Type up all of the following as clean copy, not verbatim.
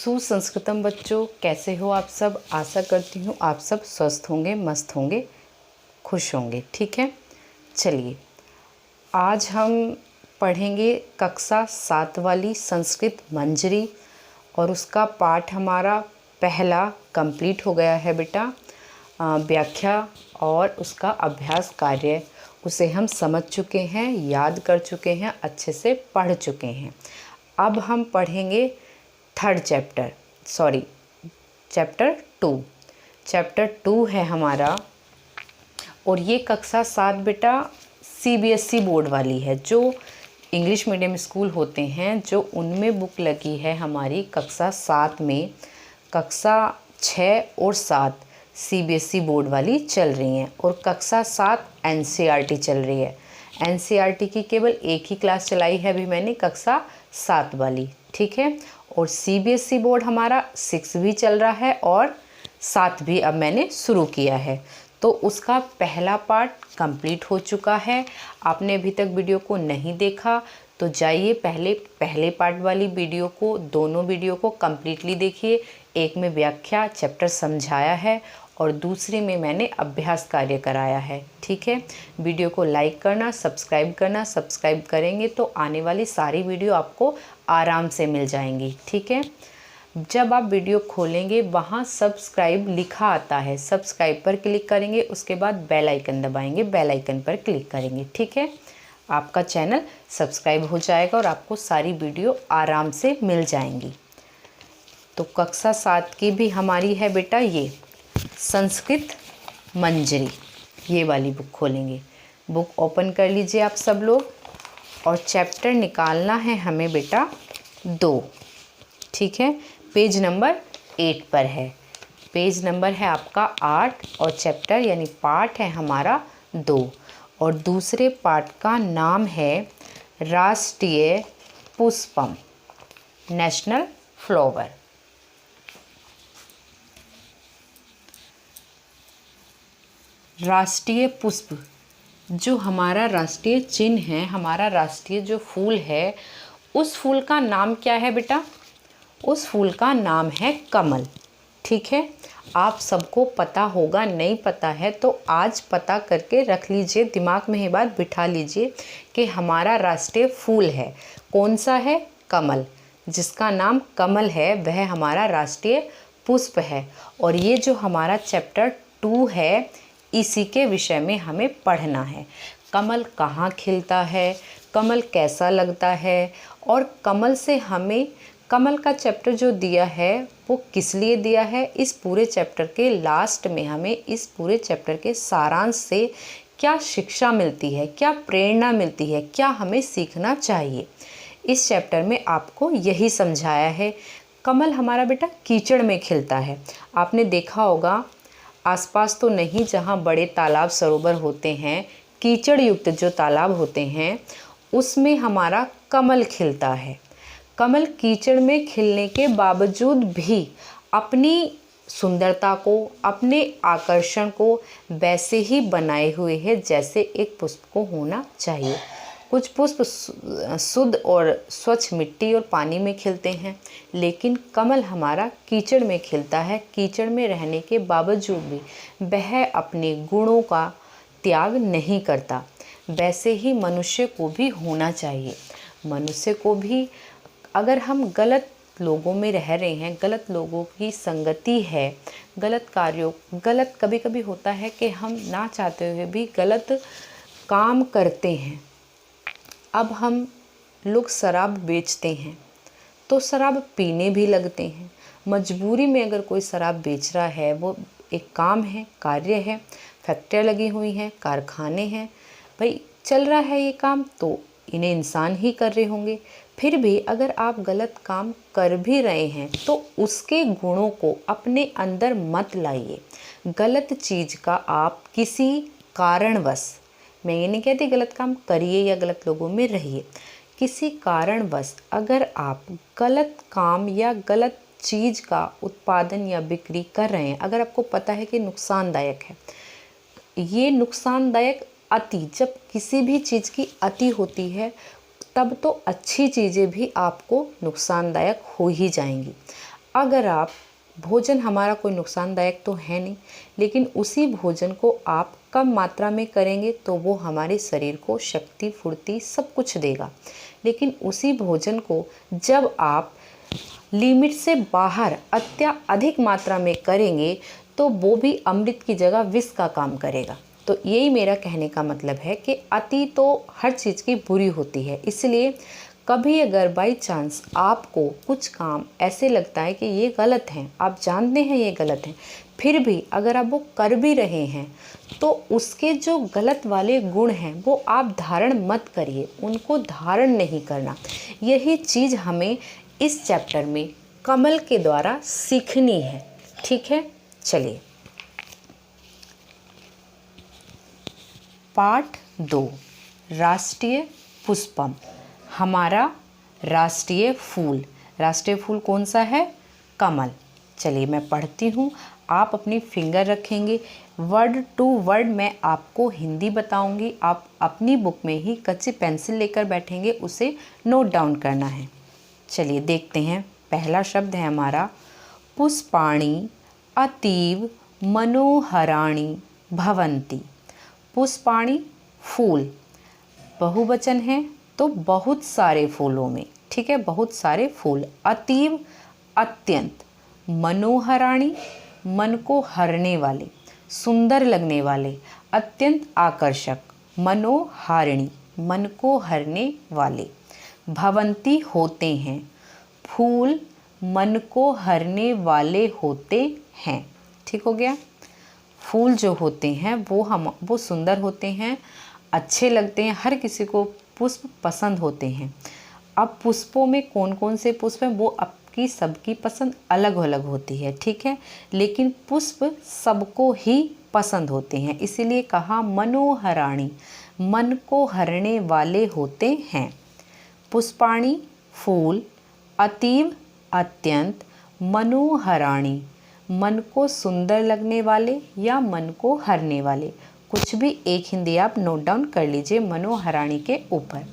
सुसंस्कृतम बच्चों, कैसे हो आप सब। आशा करती हूँ आप सब स्वस्थ होंगे, मस्त होंगे, खुश होंगे। ठीक है, चलिए आज हम पढ़ेंगे कक्षा 7 वाली संस्कृत मंजरी और उसका पाठ हमारा पहला कंप्लीट हो गया है बेटा। व्याख्या और उसका अभ्यास कार्य उसे हम समझ चुके हैं, याद कर चुके हैं, अच्छे से पढ़ चुके हैं। अब हम पढ़ेंगे चैप्टर 2 है हमारा। और ये कक्षा 7 बेटा CBSE बोर्ड वाली है। जो इंग्लिश मीडियम स्कूल होते हैं जो उनमें बुक लगी है हमारी कक्षा 7 में, कक्षा 6 और 7 CBSE बोर्ड वाली चल रही हैं और कक्षा 7 NCERT चल रही है। NCERT की केवल एक ही क्लास चलाई है अभी मैंने, कक्षा 7 वाली। ठीक है, और CBSE बोर्ड हमारा 6 भी चल रहा है और 7 भी अब मैंने शुरू किया है। तो उसका पहला पार्ट कंप्लीट हो चुका है। आपने अभी तक वीडियो को नहीं देखा तो जाइए पहले पार्ट वाली वीडियो को, दोनों वीडियो को कंप्लीटली देखिए। एक में व्याख्या चैप्टर समझाया है और दूसरे में मैंने अभ्यास कार्य कराया है। ठीक है, वीडियो को लाइक करना, सब्सक्राइब करेंगे तो आने वाली सारी वीडियो आपको आराम से मिल जाएंगी। ठीक है, जब आप वीडियो खोलेंगे वहाँ सब्सक्राइब लिखा आता है, सब्सक्राइब पर क्लिक करेंगे, उसके बाद बेल आइकन दबाएंगे, बेल आइकन पर क्लिक करेंगे। ठीक है, आपका चैनल सब्सक्राइब हो जाएगा और आपको सारी वीडियो आराम से मिल जाएंगी। तो कक्षा 7 की भी हमारी है बेटा ये संस्कृत मंजरी, ये वाली बुक खोलेंगे। बुक ओपन कर लीजिए आप सब लोग और चैप्टर निकालना है हमें बेटा 2। ठीक है, पेज नंबर 8 पर है। पेज नंबर है आपका 8 और चैप्टर यानी पाठ है हमारा 2 और दूसरे पाठ का नाम है राष्ट्रीय पुष्पम, नेशनल फ्लावर। राष्ट्रीय पुष्प जो हमारा राष्ट्रीय चिन्ह है, हमारा राष्ट्रीय जो फूल है, उस फूल का नाम क्या है बेटा? उस फूल का नाम है कमल। ठीक है, आप सबको पता होगा, नहीं पता है तो आज पता करके रख लीजिए, दिमाग में ये बात बिठा लीजिए कि हमारा राष्ट्रीय फूल है कौन सा है? कमल। जिसका नाम कमल है वह हमारा राष्ट्रीय पुष्प है। और ये जो हमारा चैप्टर 2 है इसी के विषय में हमें पढ़ना है। कमल कहाँ खिलता है, कमल कैसा लगता है और कमल से हमें, कमल का चैप्टर जो दिया है वो किस लिए दिया है, इस पूरे चैप्टर के लास्ट में हमें इस पूरे चैप्टर के सारांश से क्या शिक्षा मिलती है, क्या प्रेरणा मिलती है, क्या हमें सीखना चाहिए, इस चैप्टर में आपको यही समझाया है। कमल हमारा बेटा कीचड़ में खिलता है। आपने देखा होगा, आसपास तो नहीं, जहाँ बड़े तालाब सरोवर होते हैं, कीचड़ युक्त जो तालाब होते हैं उसमें हमारा कमल खिलता है। कमल कीचड़ में खिलने के बावजूद भी अपनी सुंदरता को, अपने आकर्षण को वैसे ही बनाए हुए है जैसे एक पुष्प को होना चाहिए। कुछ पुष्प शुद्ध और स्वच्छ मिट्टी और पानी में खिलते हैं, लेकिन कमल हमारा कीचड़ में खिलता है। कीचड़ में रहने के बावजूद भी वह अपने गुणों का त्याग नहीं करता। वैसे ही मनुष्य को भी होना चाहिए। मनुष्य को भी, अगर हम गलत लोगों में रह रहे हैं, गलत लोगों की संगति है, गलत कभी कभी होता है कि हम ना चाहते हुए भी गलत काम करते हैं। अब हम लोग शराब बेचते हैं तो शराब पीने भी लगते हैं। मजबूरी में अगर कोई शराब बेच रहा है, वो एक काम है, कार्य है, फैक्ट्रियाँ लगी हुई हैं, कारखाने हैं, भाई चल रहा है ये काम तो इन्हें इंसान ही कर रहे होंगे। फिर भी अगर आप गलत काम कर भी रहे हैं तो उसके गुणों को अपने अंदर मत लाइए। गलत चीज़ का आप किसी कारणवश, मैं ये नहीं कहती गलत काम करिए या गलत लोगों में रहिए, किसी कारणवश अगर आप गलत काम या गलत चीज़ का उत्पादन या बिक्री कर रहे हैं, अगर आपको पता है कि नुकसानदायक है, ये नुकसानदायक अति, जब किसी भी चीज़ की अति होती है तब तो अच्छी चीज़ें भी आपको नुकसानदायक हो ही जाएंगी। अगर आप भोजन हमारा कोई नुकसानदायक तो है नहीं, लेकिन उसी भोजन को आप कम मात्रा में करेंगे तो वो हमारे शरीर को शक्ति, फुर्ती सब कुछ देगा। लेकिन उसी भोजन को जब आप लिमिट से बाहर अधिक मात्रा में करेंगे तो वो भी अमृत की जगह विष का काम करेगा। तो यही मेरा कहने का मतलब है कि अति तो हर चीज़ की बुरी होती है। इसलिए कभी अगर बाई चांस आपको कुछ काम ऐसे लगता है कि ये गलत हैं, आप जानते हैं ये गलत हैं, फिर भी अगर आप वो कर भी रहे हैं तो उसके जो गलत वाले गुण हैं वो आप धारण मत करिए, उनको धारण नहीं करना। यही चीज़ हमें इस चैप्टर में कमल के द्वारा सीखनी है। ठीक है, चलिए पाठ 2, राष्ट्रीय पुष्पम। हमारा राष्ट्रीय फूल कौन सा है? कमल। चलिए मैं पढ़ती हूँ, आप अपनी फिंगर रखेंगे, वर्ड टू वर्ड मैं आपको हिंदी बताऊंगी, आप अपनी बुक में ही कच्ची पेंसिल लेकर बैठेंगे, उसे नोट डाउन करना है। चलिए देखते हैं, पहला शब्द है हमारा पुष्पाणि अतीव मनोहराणि भवन्ति। पुष्पाणि फूल, बहुवचन है तो बहुत सारे फूलों में, ठीक है, बहुत सारे फूल। अतीव अत्यंत, मनोहराणि मन को हरने वाले, सुंदर लगने वाले, अत्यंत आकर्षक, मनोहारिणी मन को हरने वाले, भवन्ति होते हैं, फूल मन को हरने वाले होते हैं। ठीक हो गया। फूल जो होते हैं वो सुंदर होते हैं, अच्छे लगते हैं, हर किसी को पुष्प पसंद होते हैं। अब पुष्पों में कौन कौन से पुष्प हैं वो आपकी सबकी पसंद अलग अलग होती है, ठीक है, लेकिन पुष्प सबको ही पसंद होते हैं, इसीलिए कहा मनोहराणि मन को हरने वाले होते हैं। पुष्पाणि फूल, अतीव अत्यंत, मनोहराणि मन को सुंदर लगने वाले या मन को हरने वाले, कुछ भी एक हिंदी आप नोट डाउन कर लीजिए मनोहराणि के ऊपर।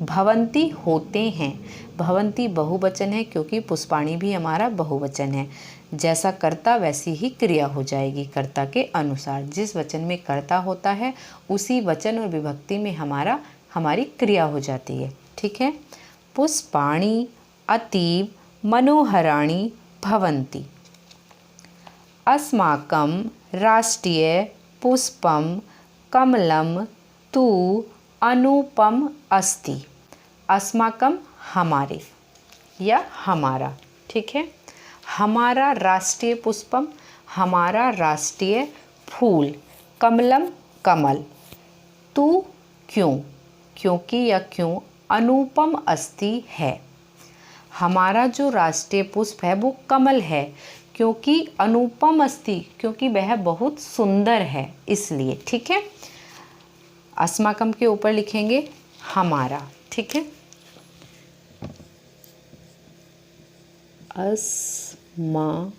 भवन्ति होते हैं, भवन्ति बहुवचन है क्योंकि पुष्पाणि भी हमारा बहुवचन है। जैसा कर्ता वैसी ही क्रिया हो जाएगी, कर्ता के अनुसार जिस वचन में कर्ता होता है उसी वचन और विभक्ति में हमारी क्रिया हो जाती है। ठीक है, पुष्पाणि अतीव मनोहराणि भवन्ति। अस्माकं राष्ट्रीय पुष्पम कमलम तु अनुपम अस्ति। अस्माकं हमारे या हमारा, ठीक है, हमारा राष्ट्रीय पुष्पम हमारा राष्ट्रीय फूल, कमलम कमल, तु क्यों क्योंकि या क्यों, अनुपम अस्ति है। हमारा जो राष्ट्रीय पुष्प है वो कमल है क्योंकि अनुपम अस्ति क्योंकि वह बहुत सुंदर है इसलिए। ठीक है, अस्माकम के ऊपर लिखेंगे हमारा। ठीक है, अस्माकम,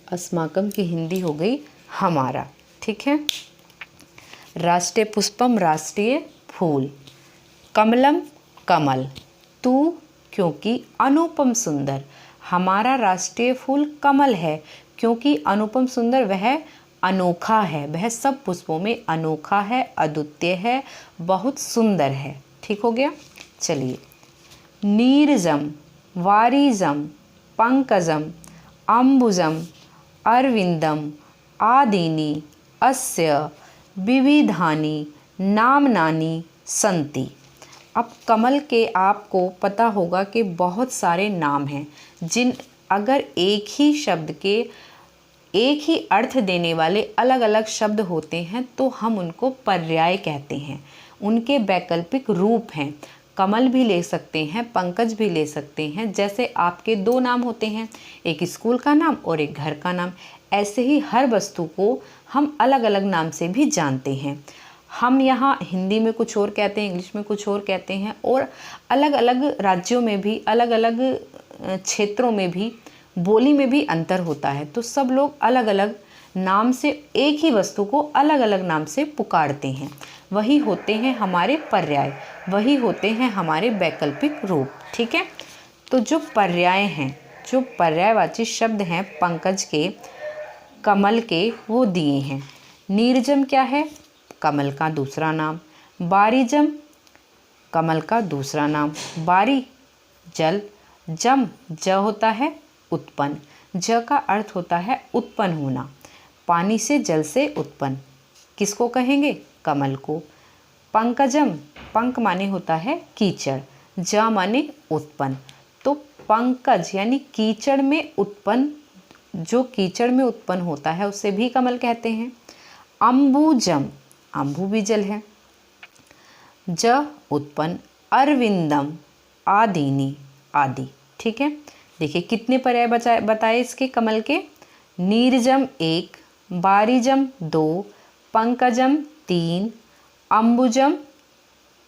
अस्माकम की हिंदी हो गई हमारा। ठीक है, राष्ट्रीय पुष्पम राष्ट्रीय फूल, कमलम कमल, तू क्योंकि अनुपम सुंदर, हमारा राष्ट्रीय फूल कमल है क्योंकि अनुपम सुंदर वह अनोखा है, वह सब पुष्पों में अनोखा है, अद्वितीय है, बहुत सुंदर है। ठीक हो गया। चलिए, नीरजम वारिजम पंकजम अम्बुजम अरविंदम आदीनि अस्य विविधानि नामनानि सन्ति। अब कमल के आपको पता होगा कि बहुत सारे नाम हैं जिन अगर एक ही शब्द के एक ही अर्थ देने वाले अलग अलग शब्द होते हैं तो हम उनको पर्याय कहते हैं, उनके वैकल्पिक रूप हैं। कमल भी ले सकते हैं, पंकज भी ले सकते हैं। जैसे आपके दो नाम होते हैं, एक स्कूल का नाम और एक घर का नाम, ऐसे ही हर वस्तु को हम अलग अलग नाम से भी जानते हैं। हम यहाँ हिंदी में कुछ और कहते हैं, इंग्लिश में कुछ और कहते हैं, और अलग अलग राज्यों में भी, अलग अलग क्षेत्रों में भी, बोली में भी अंतर होता है। तो सब लोग अलग अलग नाम से एक ही वस्तु को अलग अलग नाम से पुकारते हैं। वही होते हैं हमारे पर्याय, वही होते हैं हमारे वैकल्पिक रूप। ठीक है, तो जो पर्याय हैं, जो पर्यायवाची शब्द हैं पंकज के, कमल के, वो दिए हैं। नीरजम क्या है? कमल का दूसरा नाम। बारिजम कमल का दूसरा नाम। बारी जल, जम ज होता है उत्पन्न, ज का अर्थ होता है उत्पन्न होना। पानी से, जल से उत्पन्न, किसको कहेंगे? कमल को। पंकजम, पंक माने होता है कीचड़, ज माने उत्पन्न, तो पंकज यानी कीचड़ में उत्पन्न, जो कीचड़ में उत्पन्न होता है उसे भी कमल कहते हैं। अम्बुजम, अम्बु भी जल है। ज उत्पन्न। अरविंदम, आदिनी, आदि। ठीक है, देखिए कितने पर्याय बताए इसके कमल के। नीरजम 1, बारिजम 2, पंकजम 3, अम्बुजम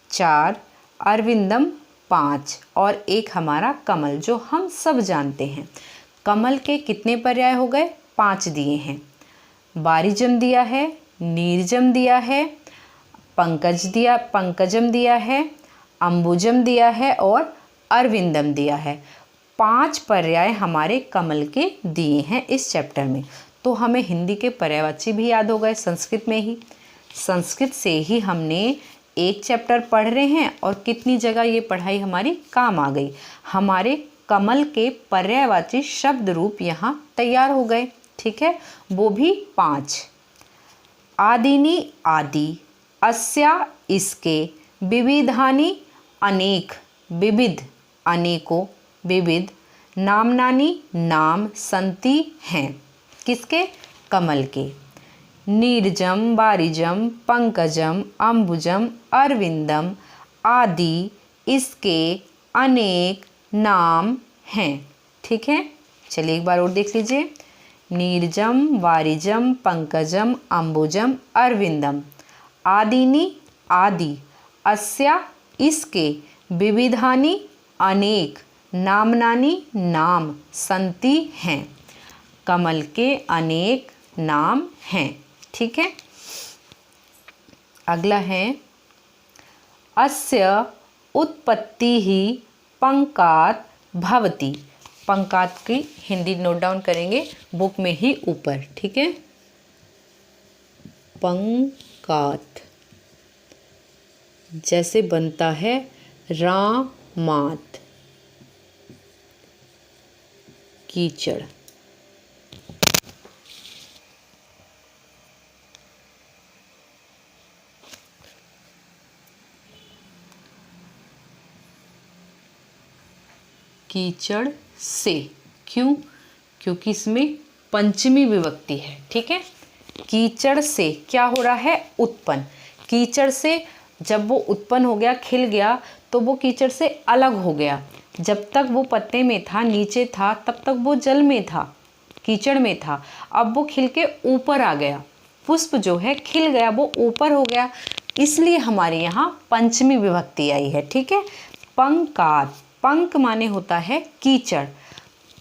4, अरविंदम 5 और एक हमारा कमल जो हम सब जानते हैं। कमल के कितने पर्याय हो गए? 5 दिए हैं। बारिजम दिया है, नीरजम दिया है, पंकजम दिया है, अम्बुजम दिया है और अरविंदम दिया है। 5 पर्याय हमारे कमल के दिए हैं इस चैप्टर में। तो हमें हिंदी के पर्यायवाची भी याद हो गए संस्कृत में ही। संस्कृत से ही हमने एक चैप्टर पढ़ रहे हैं और कितनी जगह ये पढ़ाई हमारी काम आ गई। हमारे कमल के पर्यायवाची शब्द रूप यहाँ तैयार हो गए। ठीक है, वो भी 5। आदिनी, आदि, अस्या, इसके, विविधानि, अनेक, विविध, अनेकों, विविध, नामनानि, नाम, संति, हैं, किसके? कमल के। नीरजम, बारिजम, पंकजम, अम्बुजम, अरविंदम, आदि, इसके, अनेक, नाम, हैं। ठीक है, चलिए एक बार और देख लीजिए। नीरजम, बारिजम, पंकजम, अम्बुजम, अरविंदम, आदिनी, आदि, अस्या, इसके, विविधानि, अनेक, नामनानि, नाम, संति, हैं। कमल के अनेक नाम हैं। ठीक है, अगला है अस्य उत्पत्ति ही पंकात भवति। पंकात की हिंदी नोट डाउन करेंगे बुक में ही ऊपर। ठीक है, पंकात जैसे बनता है रामात, कीचड़। कीचड़ से, क्यों? क्योंकि इसमें पंचमी विभक्ति है। ठीक है, कीचड़ से क्या हो रहा है? उत्पन्न। कीचड़ से जब वो उत्पन्न हो गया, खिल गया, तो वो कीचड़ से अलग हो गया। जब तक वो पत्ते में था, नीचे था, तब तक वो जल में था, कीचड़ में था। अब वो खिल के ऊपर आ गया, पुष्प जो है खिल गया, वो ऊपर हो गया, इसलिए हमारे यहाँ पंचमी विभक्ति आई है। ठीक है, पंकात, पंक माने होता है कीचड़,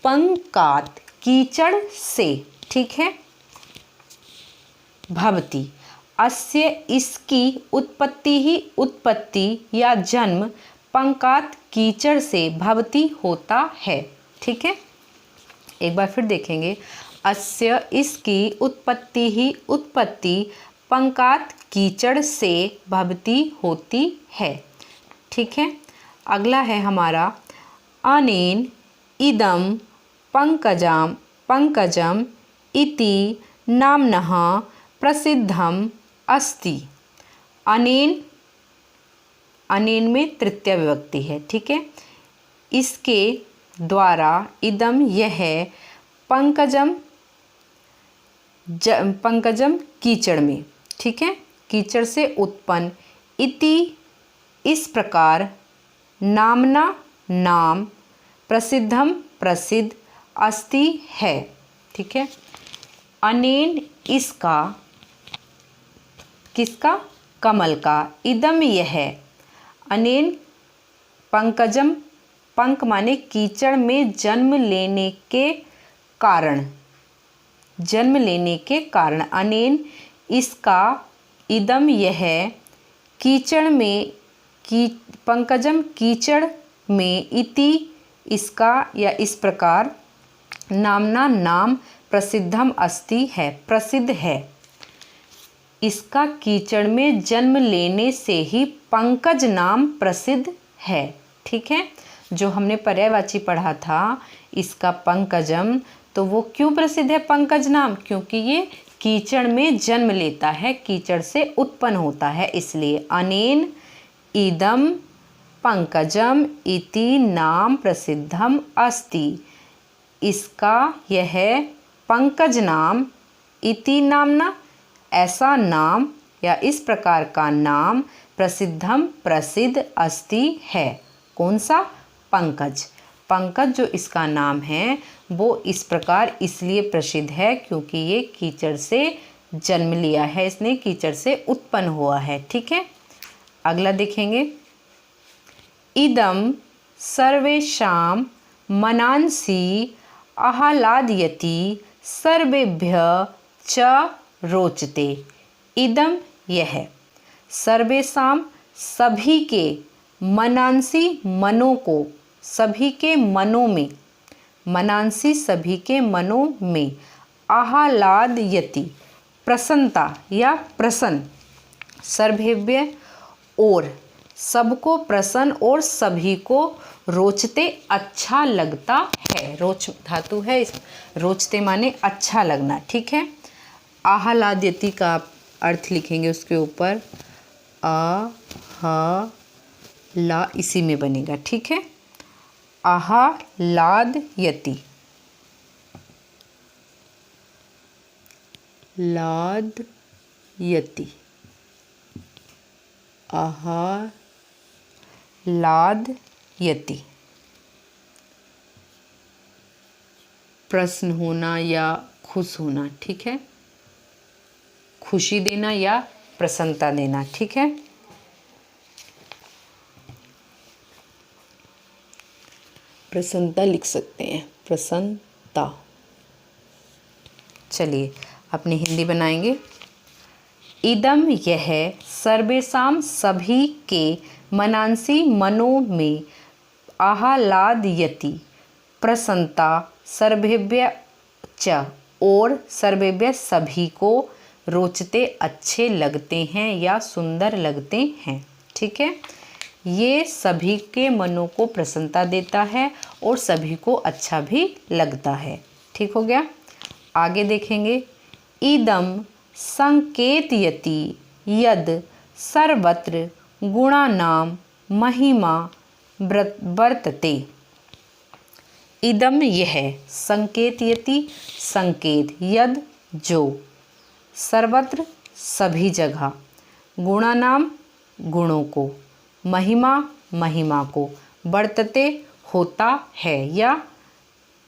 पंकात कीचड़ से। ठीक है, भवति, अस्य इसकी, उत्पत्ति ही उत्पत्ति या जन्म, पंकात कीचड़ से, भवति होता है। ठीक है, एक बार फिर देखेंगे। अस्य इसकी, उत्पत्ति ही उत्पत्ति, पंकात कीचड़ से, भवति होती है। ठीक है, अगला है हमारा अनेन इदम पंकजम इति नाम्नः प्रसिद्धम अस्ति। अनेन, अनेन में तृतीया विभक्ति है। ठीक है, इसके द्वारा, इदम यह, पंकजम पंकजम कीचड़ में। ठीक है, कीचड़ से उत्पन्न, इति इस प्रकार, नामना नाम, प्रसिद्धम प्रसिद्ध, अस्ति है। ठीक है, अनेन इसका, किसका? कमल का, इदम यह, अनेन पंकजम, पंक माने कीचड़ में जन्म लेने के कारण, जन्म लेने के कारण, अनेन इसका, इदम यह, कीचड़ में पंकजम कीचड़ में इति इसका या इस प्रकार नामना नाम प्रसिद्धम अस्ति है प्रसिद्ध है। इसका कीचड़ में जन्म लेने से ही पंकज नाम प्रसिद्ध है। ठीक है, जो हमने पर्यायवाची पढ़ा था इसका पंकजम, तो वो क्यों प्रसिद्ध है पंकज नाम? क्योंकि ये कीचड़ में जन्म लेता है, कीचड़ से उत्पन्न होता है, इसलिए अनेन इदम पंकजम इति नाम प्रसिद्धम अस्ति। इसका यह पंकज नाम इति नामना ऐसा नाम या इस प्रकार का नाम प्रसिद्धम प्रसिद्ध अस्ति है। कौन सा? पंकज। पंकज जो इसका नाम है वो इस प्रकार इसलिए प्रसिद्ध है क्योंकि ये कीचड़ से जन्म लिया है, इसने कीचड़ से उत्पन्न हुआ है। ठीक है, अगला देखेंगे। इदम सर्वेषां मनांसि आह्लादयति सर्वेभ्यः च रोचते। इदम यह सर्वेषां सभी के मनांसि मनों को, सभी के मनों में, मनांसि सभी के मनों में, आह्लादयति प्रसन्नता या प्रसन्न, सर्वेभ्य और सबको प्रसन्न और सभी को रोचते अच्छा लगता है। रोच धातु है, इस रोचते माने अच्छा लगना। ठीक है, आह्लादयति का अर्थ लिखेंगे उसके ऊपर आ हा ला इसी में बनेगा। ठीक है, आह्लादयति, लादयति, आह्लादयति, प्रसन्न होना या खुश होना। ठीक है, खुशी देना या प्रसन्नता देना। ठीक है, प्रसन्नता लिख सकते हैं, प्रसन्नता। चलिए अपनी हिंदी बनाएंगे। इदम यह सर्वेषां सभी के मनांसि मनों में आह्लादयति प्रसन्नता सर्वेभ्य च और सर्वेभ्य सभी को रोचते अच्छे लगते हैं या सुंदर लगते हैं। ठीक है, ये सभी के मनों को प्रसन्नता देता है और सभी को अच्छा भी लगता है। ठीक हो गया, आगे देखेंगे। इदम संकेतयति यद सर्वत्र गुणानां महिमा वर्तते। इदम यह संकेतयति संकेत, यद जो, सर्वत्र सभी जगह, गुणानाम गुणों को, महिमा महिमा को, वर्तते होता है या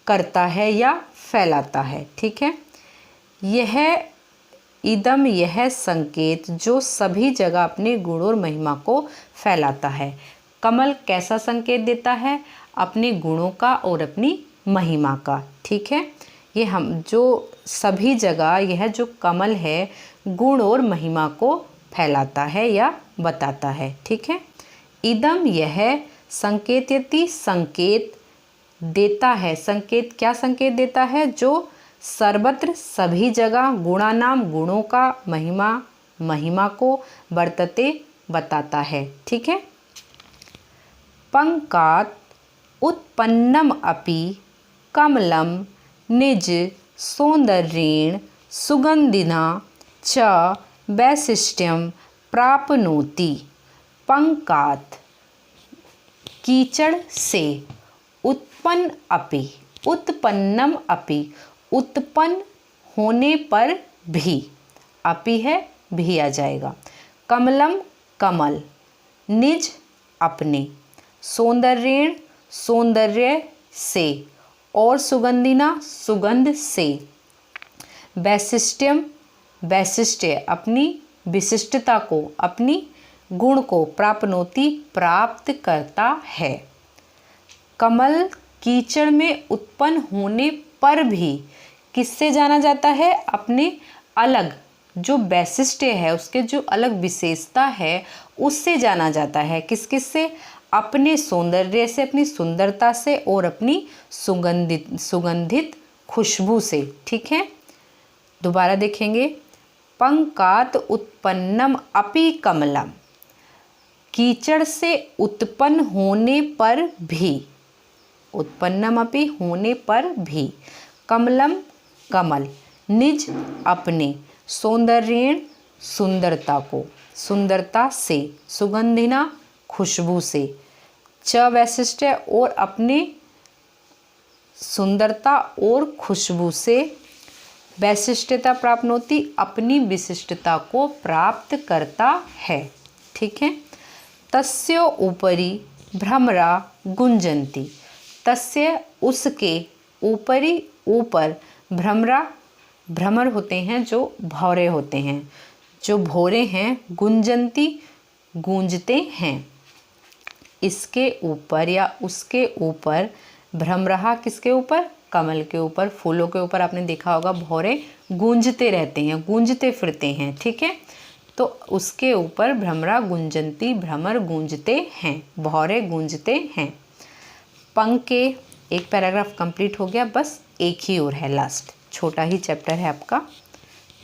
करता है या फैलाता है। ठीक है, यह इदम यह संकेत जो सभी जगह अपने गुण और महिमा को फैलाता है। कमल कैसा संकेत देता है? अपने गुणों का और अपनी महिमा का। ठीक है, ये हम जो सभी जगह यह जो कमल है गुण और महिमा को फैलाता है या बताता है। ठीक है, इदम यह संकेतयति संकेत देता है। संकेत क्या संकेत देता है? जो सर्वत्र सभी जगह गुणानाम गुणों का, महिमा महिमा को, वर्तते बताता है। ठीक है, पंकात उत्पन्नम अपि कमलम निज सौंदर्येण सुगंधिना च वैशिष्ट्यम प्राप्नोति। पंकात कीचड़ से, उत्पन्न अपि उत्पन्नम अपि उत्पन्न होने पर भी, अपि है भी आ जाएगा, कमलम कमल, निज अपने, सौंदर्येण सौंदर्य से और सुगंधिना सुगंध से, वैशिष्ट्यम वैशिष्ट्य अपनी विशिष्टता को, अपनी गुण को, प्राप्नोति प्राप्त करता है। कमल कीचड़ में उत्पन्न होने पर भी किससे जाना जाता है? अपने अलग जो वैशिष्ट्य है, उसके जो अलग विशेषता है, उससे जाना जाता है। किस किस से? अपने सौंदर्य से, अपनी सुंदरता से और अपनी सुगंधित खुशबू से। ठीक है, दोबारा देखेंगे। पंकात उत्पन्नम अपि कमलम, कीचड़ से उत्पन्न होने पर भी, उत्पन्नम अपि होने पर भी, कमलम कमल, निज अपने, सौंदर्येण सुंदरता को, सुंदरता से, सुगंधिना खुशबू से, च वैशिष्ट्य और अपने सुंदरता और खुशबू से वैशिष्ट्यता प्राप्त होती, अपनी विशिष्टता को प्राप्त करता है। ठीक है, तस्य ऊपरी भ्रमरा गुंजन्ति, तस्य उसके, ऊपरी ऊपर, भ्रमरा भ्रमर होते हैं जो भौरे होते हैं, जो भौरे हैं, गुंजन्ति गूंजते हैं, इसके ऊपर या उसके ऊपर, भ्रमरा किसके ऊपर? कमल के ऊपर, फूलों के ऊपर। आपने देखा होगा भौरे गूंजते रहते हैं, गूंजते फिरते हैं। ठीक है, तो उसके ऊपर भ्रमरा गुंजन्ति, भ्रमर गूंजते हैं, भौरे गूंजते हैं। पंख के एक पैराग्राफ कंप्लीट हो गया, बस एक ही और है लास्ट, छोटा ही चैप्टर है आपका।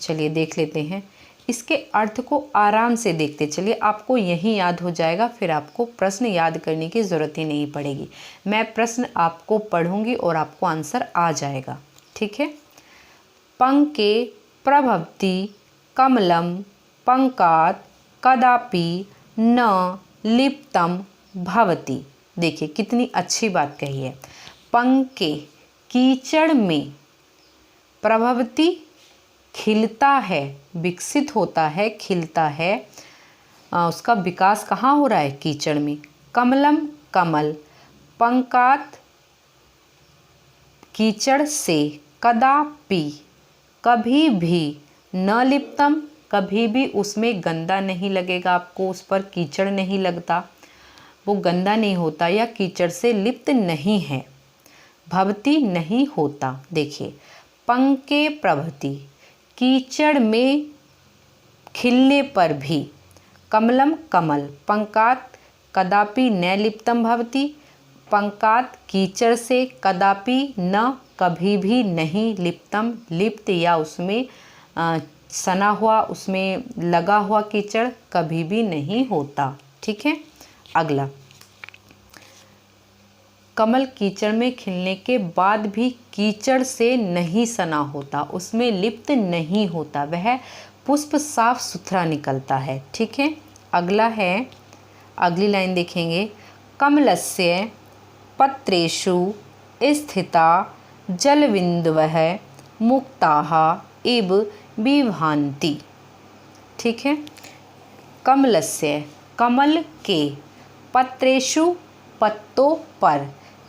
चलिए देख लेते हैं, इसके अर्थ को आराम से देखते चलिए, आपको यही याद हो जाएगा, फिर आपको प्रश्न याद करने की ज़रूरत ही नहीं पड़ेगी। मैं प्रश्न आपको पढ़ूंगी और आपको आंसर आ जाएगा। ठीक है, पंके प्रभवति कमलम पंकात कदापि न लिप्तम भवति। देखिए कितनी अच्छी बात कही है। पंके, कीचड़ में, प्रभवति खिलता है, विकसित होता है, खिलता है, उसका विकास कहाँ हो रहा है? कीचड़ में। कमलम कमल, पंकात कीचड़ से, कदापि कभी भी, न लिप्तम कभी भी उसमें गंदा नहीं लगेगा आपको, उस पर कीचड़ नहीं लगता, वो गंदा नहीं होता या कीचड़ से लिप्त नहीं है, भवती नहीं होता। देखिए पंके प्रभवति, कीचड़ में खिलने पर भी, कमलम कमल, पंकात कदापि न लिप्तम भवति, पंकात कीचड़ से, कदापि न कभी भी नहीं, लिप्तम लिप्त या उसमें सना हुआ, उसमें लगा हुआ कीचड़ कभी भी नहीं होता। ठीक है, अगला, कमल कीचड़ में खिलने के बाद भी कीचड़ से नहीं सना होता, उसमें लिप्त नहीं होता, वह पुष्प साफ सुथरा निकलता है। ठीक है, अगला है, अगली लाइन देखेंगे। कमलस्य पत्रेषु स्थिता जलबिन्दवः मुक्ताः इव विभान्ति। ठीक है, कमलस्य, कमल के, पत्रेषु पत्तों पर,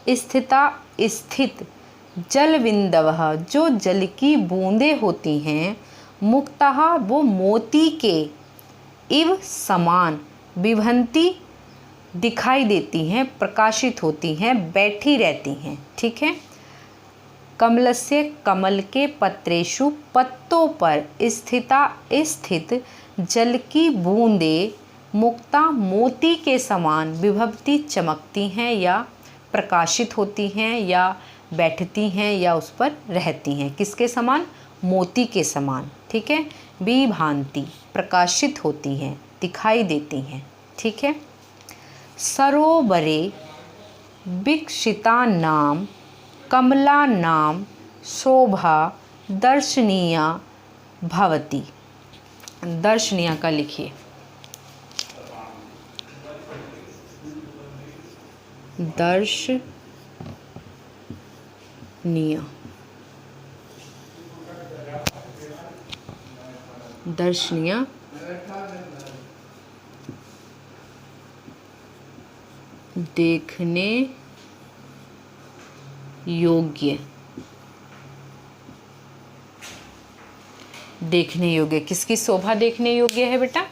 स्थिता स्थित, जलबिन्दवः जो जल की बूंदें होती हैं, मुक्तः वो मोती के, इव समान, विभन्ति दिखाई देती हैं, प्रकाशित होती हैं, बैठी रहती हैं। ठीक है, कमलस्य कमल के, पत्रेषु पत्तों पर, स्थिता स्थित, जल की बूंदें, मुक्ता मोती के समान, विभवती चमकती हैं या प्रकाशित होती हैं या बैठती हैं या उस पर रहती हैं। किसके समान? मोती के समान। ठीक है, विभान्ति प्रकाशित होती हैं, दिखाई देती हैं। ठीक है, सरोवरे विकसिता नाम कमला नाम शोभा दर्शनीया भवति। दर्शनीय का लिखिए, दर्शनीय, दर्शनीय देखने योग्य, देखने योग्य। किसकी शोभा देखने योग्य है बेटा?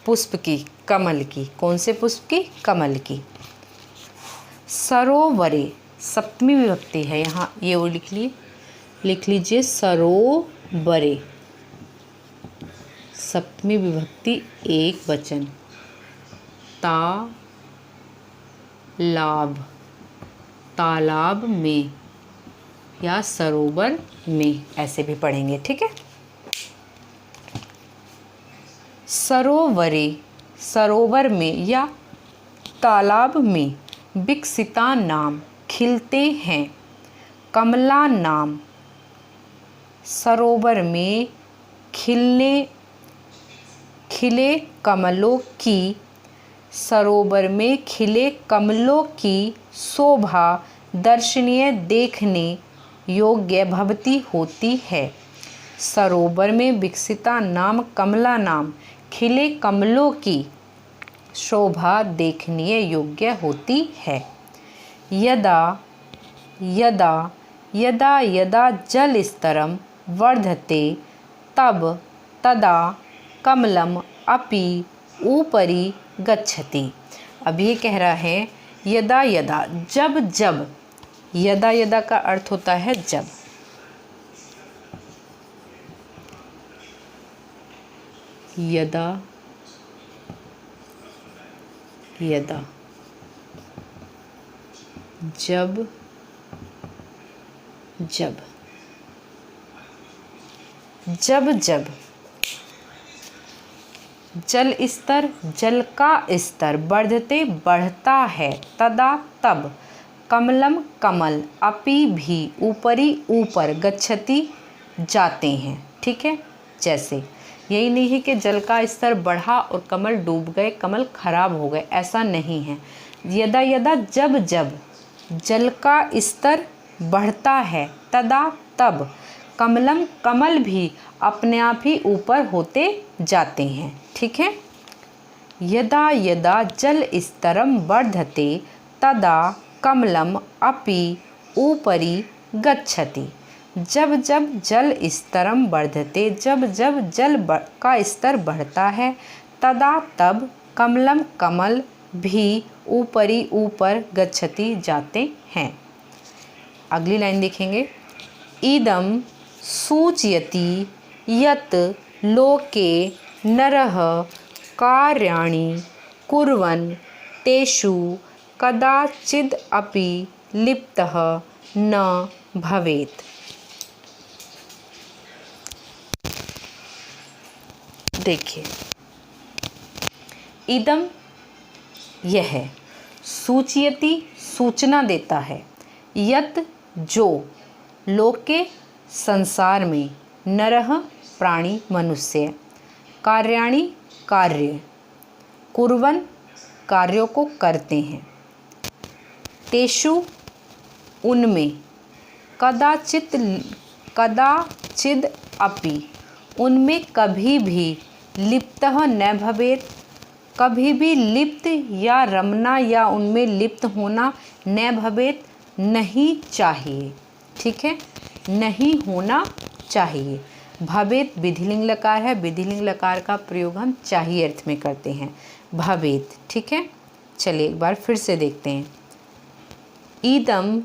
पुष्प की, कमल की। कौन से पुष्प की? कमल की। सरोवरे, सप्तमी विभक्ति है यहाँ, ये वो लिख लीजिए, सरोवरे। सप्तमी विभक्ति एक वचन, तालाब, तालाब में या सरोवर में, ऐसे भी पढ़ेंगे, ठीक है। सरोवरे, सरोवर में या तालाब में, विकसिता नाम, खिलते हैं, कमला नाम, सरोवर में खिले कमलों की, सरोवर में खिले कमलों की शोभा दर्शनीय, देखने योग्य भवती होती है। सरोवर में विकसिता नाम, कमला नाम, खिले कमलों की शोभा देखनीय योग्य होती है। यदा यदा यदा यदा जल स्तरम वर्धते तब तदा कमलम अपि ऊपरी गच्छति। अब ये कह रहा है यदा यदा, जब जब, यदा यदा का अर्थ होता है जब, यदा यदा, जब जब, जब जब जल स्तर, जल का स्तर, बढ़ते बढ़ता है, तदा तब, कमलम कमल, अपि भी, ऊपरी ऊपर, गच्छति जाते हैं, ठीक है। जैसे यही नहीं है कि जल का स्तर बढ़ा और कमल डूब गए, कमल खराब हो गए, ऐसा नहीं है। यदा यदा, जब जब जल का स्तर बढ़ता है, तदा तब, कमलम कमल भी अपने आप ही ऊपर होते जाते हैं, ठीक है। यदा यदा जल स्तरम वर्धते तदा कमलम अपि ऊपरी गच्छति। जब जब जल स्तरम वर्धते, जब जब जल का स्तर बढ़ता है, तदा तब कमलम कमल भी ऊपरी ऊपर गच्छति जाते हैं। अगली लाइन देखेंगे। इदम सूचयति यत् लोके नरः कार्याणि कुर्वन् तेषु कदाचिदपि लिप्तः न भवेत्। देखिए, इदम यह है, सूचयति सूचना देता है, यत् जो, लोके संसार में, नरः प्राणी मनुष्य, कार्याणि कार्य, कुर्वन् कार्यों को करते हैं, तेषु उनमें, कदाचिद अपि उनमें कभी भी, लिप्तः न भवेत् कभी भी लिप्त या रमना या उनमें लिप्त होना, न भवेत् नहीं चाहिए, ठीक है, नहीं होना चाहिए। भवेत् विधिलिंग लकार है, विधिलिंग लकार का प्रयोग हम चाहिए अर्थ में करते हैं, भवेत्, ठीक है। चलिए एक बार फिर से देखते हैं। इदम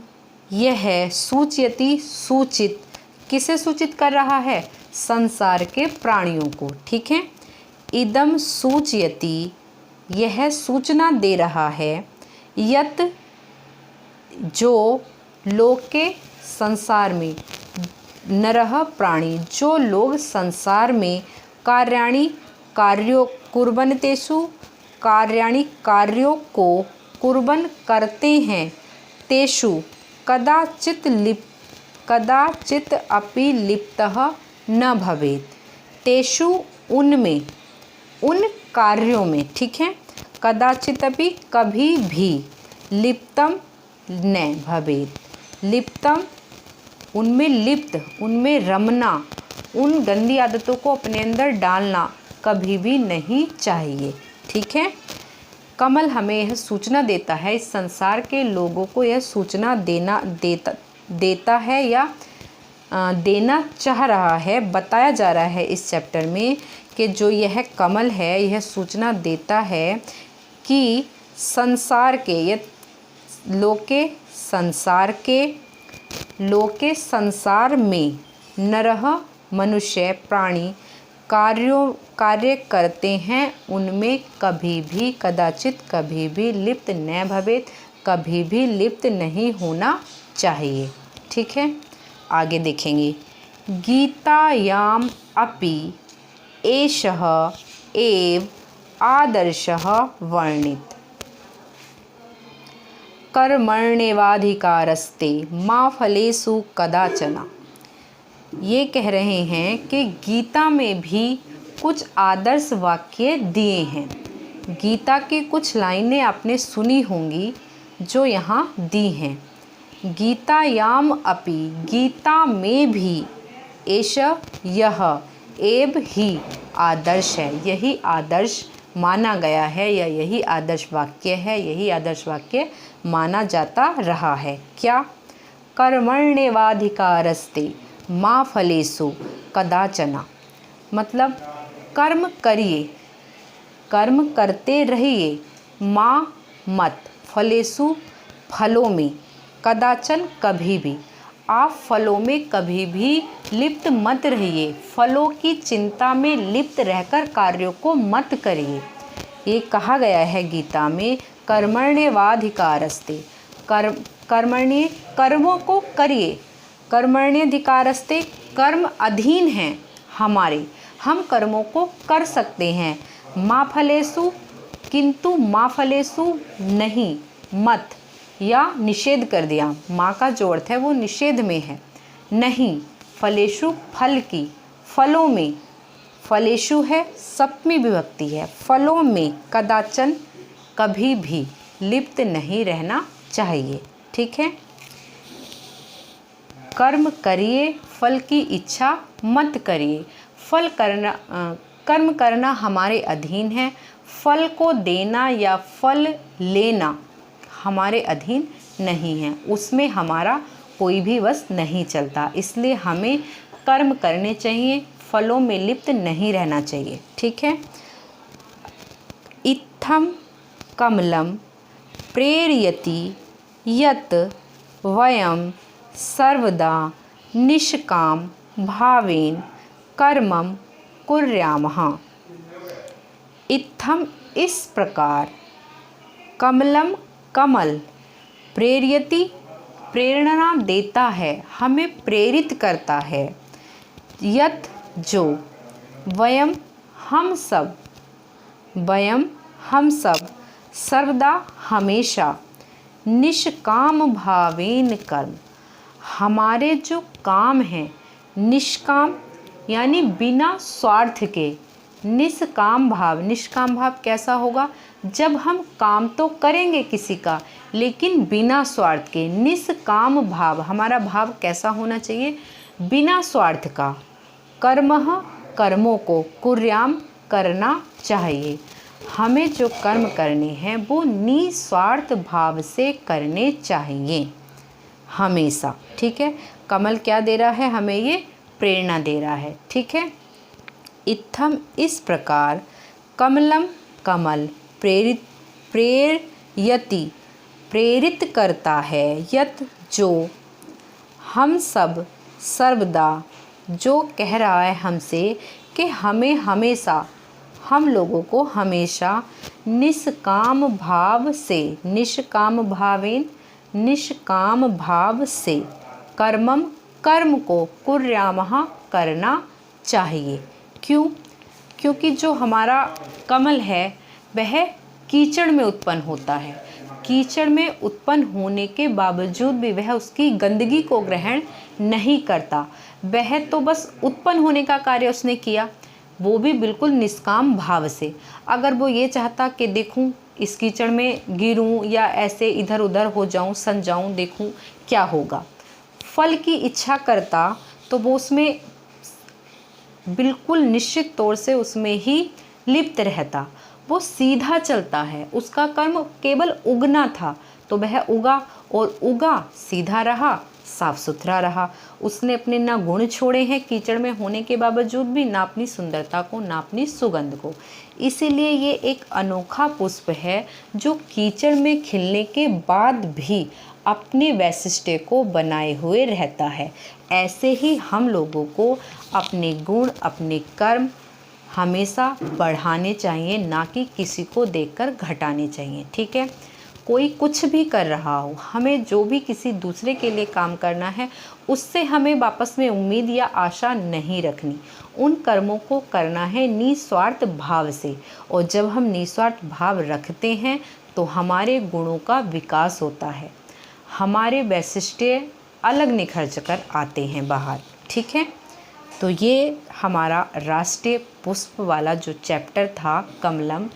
यह है, सूचयति सूचित, किसे सूचित कर रहा है, संसार के प्राणियों को, ठीक है। इदम सूचयति, यह सूचना दे रहा है, यत् जो, लोके संसार में, नरः प्राणी जो लोग संसार में, कार्याणि कार्यों, कुर्वन् तेषु कार्याणि कार्यों को, कुर्वन् करते हैं, तेषु कदाचित अपि लिप्तः न भवेत् तेषु उनमें, उन कार्यों में, ठीक है, कदाचित अपि कभी भी, लिप्तम न भवेत् लिप्तम उनमें लिप्त, उनमें रमना, उन गंदी आदतों को अपने अंदर डालना कभी भी नहीं चाहिए, ठीक है। कमल हमें यह सूचना देता है, इस संसार के लोगों को यह सूचना देता है या देना चाह रहा है, बताया जा रहा है इस चैप्टर में कि जो यह कमल है यह सूचना देता है कि संसार के, यह लोके संसार में, नरः मनुष्य प्राणी, कार्य करते हैं उनमें कभी भी कदाचित कभी भी लिप्त न भवेत, कभी भी लिप्त नहीं होना चाहिए। ठीक है, आगे देखेंगे। गीतायाम अपि एषः एव आदर्शः वर्णित। कर्मण्येवाधिकारस्ते मा फलेषु कदाचन। ये कह रहे हैं कि गीता में भी कुछ आदर्श वाक्य दिए हैं। गीता की कुछ लाइनें आपने सुनी होंगी जो यहाँ दी हैं। गीतायाम अपि, गीता में भी, एष यह, एव ही आदर्श है, यही आदर्श माना गया है या यही आदर्श वाक्य है, यही आदर्श वाक्य माना जाता रहा है। क्या? कर्मण्येवाधिकारस्ते मा फलेषु कदाचन, मतलब कर्म करिए, कर्म करते रहिए, माँ मत, फलेषु फलों में, कदाचन कभी भी, आप फलों में कभी भी लिप्त मत रहिए, फलों की चिंता में लिप्त रहकर कार्यों को मत करिए। ये कहा गया है गीता में, कर्मण्येवाधिकारस्ते, कर्मण्य, कर्मों को करिए, कर्मण्येवाधिकारस्ते, कर्म अधीन हैं हमारे, हम कर्मों को कर सकते हैं। मा फलेषु, किंतु मा फलेषु नहीं, मत, या निषेध कर दिया। माँ का जो अर्थ है वो निषेध में है, नहीं, फलेषु फल की, फलों में, फलेषु है सप्तमी विभक्ति है, फलों में, कदाचन कभी भी लिप्त नहीं रहना चाहिए। ठीक है, कर्म करिए, फल की इच्छा मत करिए। फल करना, कर्म करना हमारे अधीन है, फल को देना या फल लेना हमारे अधीन नहीं है, उसमें हमारा कोई भी वश नहीं चलता, इसलिए हमें कर्म करने चाहिए, फलों में लिप्त नहीं रहना चाहिए। ठीक है, इत्थम कमलम प्रेरयति यत् वयं सर्वदा निष्काम भावेन कर्मं कुर्यामः। इत्थम, इस प्रकार, कमलम, कमल, प्रेरयति, प्रेरणा देता है, हमें प्रेरित करता है, यत्, जो, वयम, हम सब, वयम, हम सब, सर्वदा, हमेशा, निष्काम भावेन कर्म, हमारे जो काम हैं, निष्काम यानी बिना स्वार्थ के, निष्काम भाव, निष्काम भाव कैसा होगा? जब हम काम तो करेंगे किसी का लेकिन बिना स्वार्थ के, निष्काम भाव, हमारा भाव कैसा होना चाहिए? बिना स्वार्थ का। कर्मः, कर्मों को, कुर्याम, करना चाहिए, हमें जो कर्म करने हैं वो निस्वार्थ भाव से करने चाहिए हमेशा। ठीक है, कमल क्या दे रहा है हमें? ये प्रेरणा दे रहा है। ठीक है, इत्थम, इस प्रकार, कमलम, कमल, प्रेरयति, प्रेरित करता है, यत्, जो, हम सब, सर्वदा, जो कह रहा है हमसे कि हमें हमेशा, हम लोगों को हमेशा निष्काम भाव से, निष्काम भावेन, निष्काम भाव से, कर्मम, कर्म को, कुर्यामः, करना चाहिए। क्यों? क्योंकि जो हमारा कमल है वह कीचड़ में उत्पन्न होता है, कीचड़ में उत्पन्न होने के बावजूद भी वह उसकी गंदगी को ग्रहण नहीं करता, वह तो बस उत्पन्न होने का कार्य उसने किया, वो भी बिल्कुल निष्काम भाव से। अगर वो ये चाहता कि देखूं इस कीचड़ में गिरूं या ऐसे इधर उधर हो जाऊं, सन जाऊं, देखूं क्या होगा, फल की इच्छा करता तो वो उसमें बिल्कुल निश्चित तौर से उसमें ही लिप्त रहता, वो सीधा चलता है, उसका कर्म केवल उगना था तो वह उगा, और उगा, सीधा रहा, साफ सुथरा रहा, उसने अपने ना गुण छोड़े हैं कीचड़ में होने के बावजूद भी, ना अपनी सुंदरता को, ना अपनी सुगंध को। इसीलिए ये एक अनोखा पुष्प है जो कीचड़ में खिलने के बाद भी अपने वैशिष्ट्य को बनाए हुए रहता है। ऐसे ही हम लोगों को अपने गुण, अपने कर्म हमेशा बढ़ाने चाहिए, ना कि किसी को देखकर घटाने चाहिए। ठीक है, कोई कुछ भी कर रहा हो, हमें जो भी किसी दूसरे के लिए काम करना है उससे हमें वापस में उम्मीद या आशा नहीं रखनी। उन कर्मों को करना है निस्वार्थ भाव से, और जब हम निस्वार्थ भाव रखते हैं तो हमारे गुणों का विकास होता है, हमारे वैशिष्ट्य अलग निखर कर आते हैं बाहर। ठीक है, तो ये हमारा राष्ट्रीय पुष्प वाला जो चैप्टर था कमलम,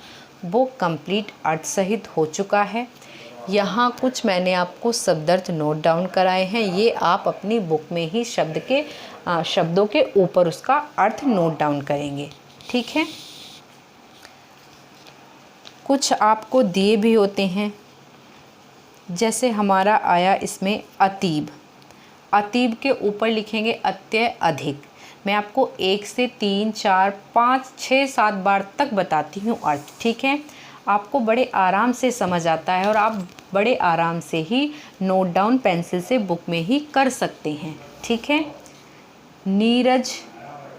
वो कंप्लीट अर्थ सहित हो चुका है। यहाँ कुछ मैंने आपको शब्दार्थ नोट डाउन कराए हैं, ये आप अपनी बुक में ही शब्दों के ऊपर उसका अर्थ नोट डाउन करेंगे। ठीक है, कुछ आपको दिए भी होते हैं, जैसे हमारा आया इसमें अतीब। अतीब के ऊपर लिखेंगे अत्यय अधिक। मैं आपको 1 से 3, 4, 5, 6, 7 बार तक बताती हूँ अर्थ। ठीक है, आपको बड़े आराम से समझ आता है और आप बड़े आराम से ही नोट डाउन पेंसिल से बुक में ही कर सकते हैं। ठीक है, नीरज,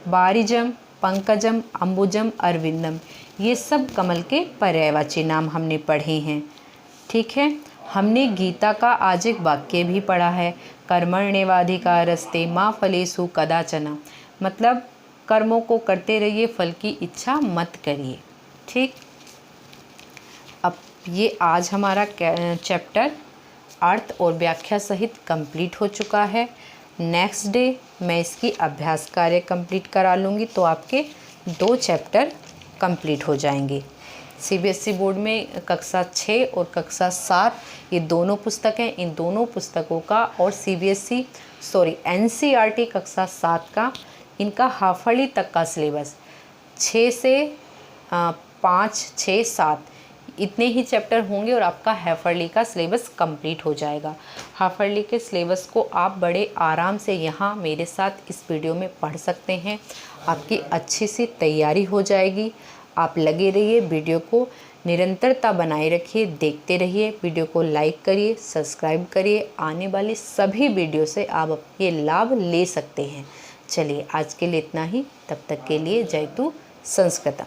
बारिजम, पंकजम, अंबुजम, अरविंदम, ये सब कमल के पर्यायवाची नाम हमने पढ़े हैं। ठीक है, हमने गीता का आज एक वाक्य भी पढ़ा है, कर्मण्येवाधिकारस्ते मा फलेषु कदाचन, मतलब कर्मों को करते रहिए, फल की इच्छा मत करिए। ठीक, अब ये आज हमारा चैप्टर अर्थ और व्याख्या सहित कंप्लीट हो चुका है। नेक्स्ट डे मैं इसकी अभ्यास कार्य कंप्लीट करा लूँगी, तो आपके 2 चैप्टर कंप्लीट हो जाएंगे। सीबीएसई बोर्ड में कक्षा 6 और कक्षा 7 ये दोनों पुस्तक हैं। इन दोनों पुस्तकों का और एनसीईआरटी कक्षा 7 का, इनका हाफ ईयरली तक का सिलेबस 6 से 5, 6, 7 इतने ही चैप्टर होंगे और आपका हाफ ईयरली का सिलेबस कंप्लीट हो जाएगा। हाफ ईयरली के सिलेबस को आप बड़े आराम से यहाँ मेरे साथ इस वीडियो में पढ़ सकते हैं। आपकी अच्छी सी तैयारी हो जाएगी। आप लगे रहिए, वीडियो को निरंतरता बनाए रखिए, देखते रहिए, वीडियो को लाइक करिए, सब्सक्राइब करिए। आने वाले सभी वीडियो से आप ये लाभ ले सकते हैं। चलिए आज के लिए इतना ही, तब तक के लिए जयतु संस्कृतम।